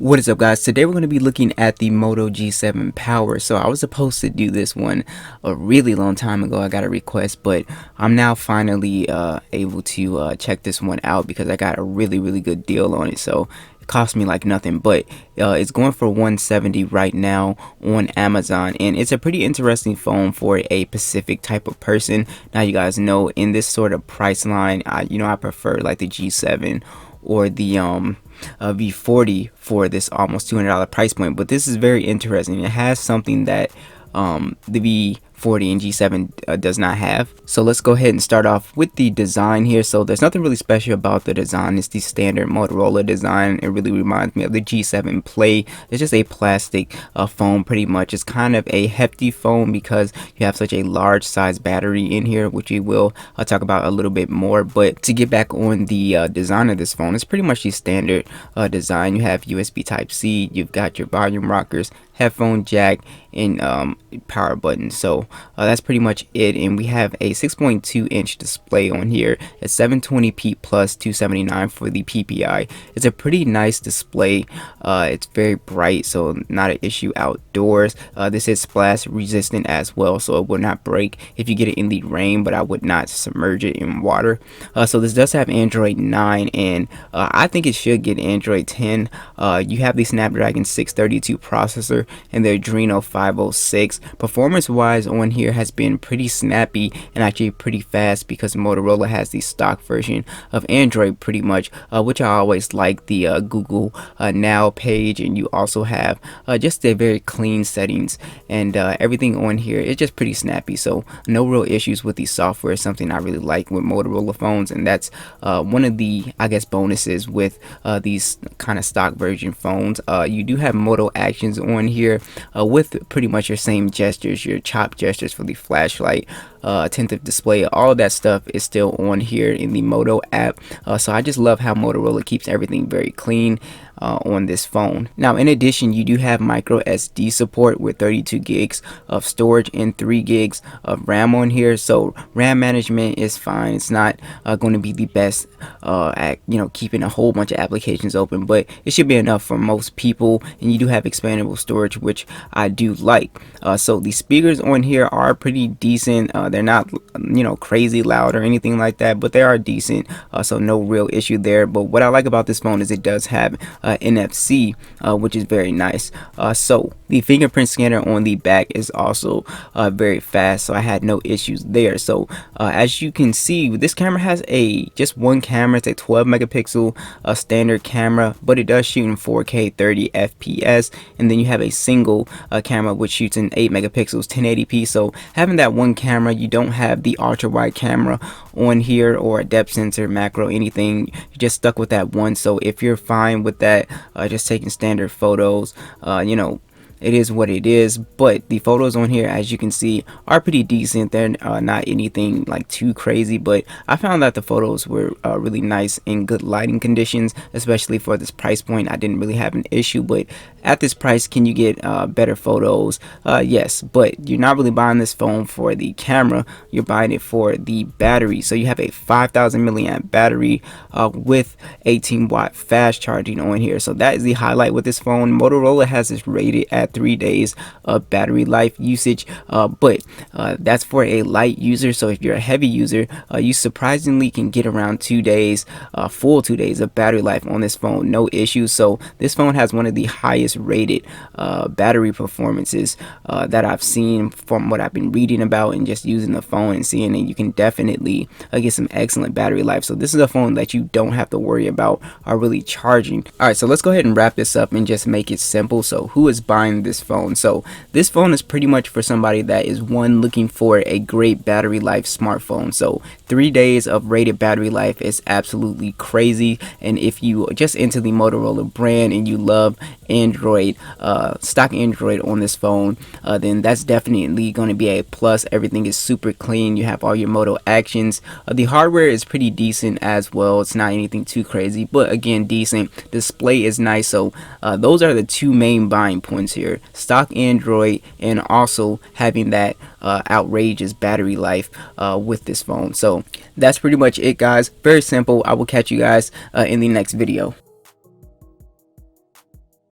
What is up, guys? Today we're going to be looking at the Moto G7 Power. So I was supposed to do this one a really long time ago. I got a request, but I'm now finally able to check this one out because I got a really good deal on it. So it cost me like nothing, but it's going for $170 right now on Amazon, and it's a pretty interesting phone for a specific type of person. Now you guys know in this sort of price line, I prefer like the G7 or the V40 for this almost $200 price point, but this is very interesting. It has something that the V40 and G7 does not have. So let's go ahead and start off with the design here. So there's nothing really special about the design. It's the standard Motorola design. It really reminds me of the G7 Play. It's just a plastic phone pretty much. It's kind of a hefty phone because you have such a large size battery in here, which we will talk about a little bit more. But to get back on the design of this phone, it's pretty much the standard design. You have USB Type-C, you've got your volume rockers, headphone jack, and power button. So that's pretty much it, and we have a 6.2 inch display on here at 720p plus 279 for the PPI. It's a pretty nice display. It's very bright, so not an issue outdoors. This is splash resistant as well, so it will not break if you get it in the rain, but I would not submerge it in water. So this does have Android 9, and I think it should get Android 10. You have the Snapdragon 632 processor and the Adreno 506. Performance wise on here has been pretty snappy and actually pretty fast because Motorola has the stock version of Android pretty much, which I always like, the Google Now page, and you also have just a very clean settings, and everything on here is just pretty snappy. So no real issues with the software. Something I really like with Motorola phones, and that's one of the, I guess, bonuses with these kind of stock version phones. You do have Moto actions on here with pretty much your same gestures, your chop gestures for the flashlight, attentive display. All of that stuff is still on here in the Moto app. So I just love how Motorola keeps everything very clean on this phone. Now, in addition, you do have micro SD support with 32 gigs of storage and 3 gigs of RAM on here. So RAM management is fine. It's not going to be the best at keeping a whole bunch of applications open, but it should be enough for most people. And you do have expandable storage, which I do like. So the speakers on here are pretty decent. They're not crazy loud or anything like that, but they are decent. So no real issue there. But what I like about this phone is it does have NFC, which is very nice. So the fingerprint scanner on the back is also very fast, so I had no issues there. So as you can see, this camera has just one camera. It's a 12 megapixel standard camera, but it does shoot in 4K 30 FPS, and then you have a single camera which shoots in 8 megapixels 1080p. So having that one camera, you don't have the ultra wide camera on here or a depth sensor, macro, anything. You're just stuck with that one. So if you're fine with that, just taking standard photos, it is what it is. But the photos on here, as you can see, are pretty decent. They're not anything like too crazy, but I found that the photos were really nice in good lighting conditions, especially for this price point. I didn't really have an issue, but at this price, can you get better photos? Yes, but you're not really buying this phone for the camera. You're buying it for the battery. So you have a 5,000 milliamp battery with 18-watt fast charging on here. So that is the highlight with this phone. Motorola has this rated at 3 days of battery life usage, but that's for a light user. So if you're a heavy user, you surprisingly can get around 2 days, full 2 days of battery life on this phone, no issues. So this phone has one of the highest rated battery performances that I've seen from what I've been reading about and just using the phone and seeing it. You can definitely get some excellent battery life. So this is a phone that you don't have to worry about really charging. All right, so let's go ahead and wrap this up and just make it simple. So who is buying this phone? So this phone is pretty much for somebody that is looking for a great battery life smartphone. So 3 days of rated battery life is absolutely crazy, and if you just into the Motorola brand and you love Android, stock Android on this phone, then that's definitely going to be a plus. Everything is super clean. You have all your Moto actions. The hardware is pretty decent as well. It's not anything too crazy, but again, decent. Display is nice. So those are the two main buying points here: stock Android and also having that outrageous battery life with this phone. So that's pretty much it, guys. Very simple. I will catch you guys in the next video.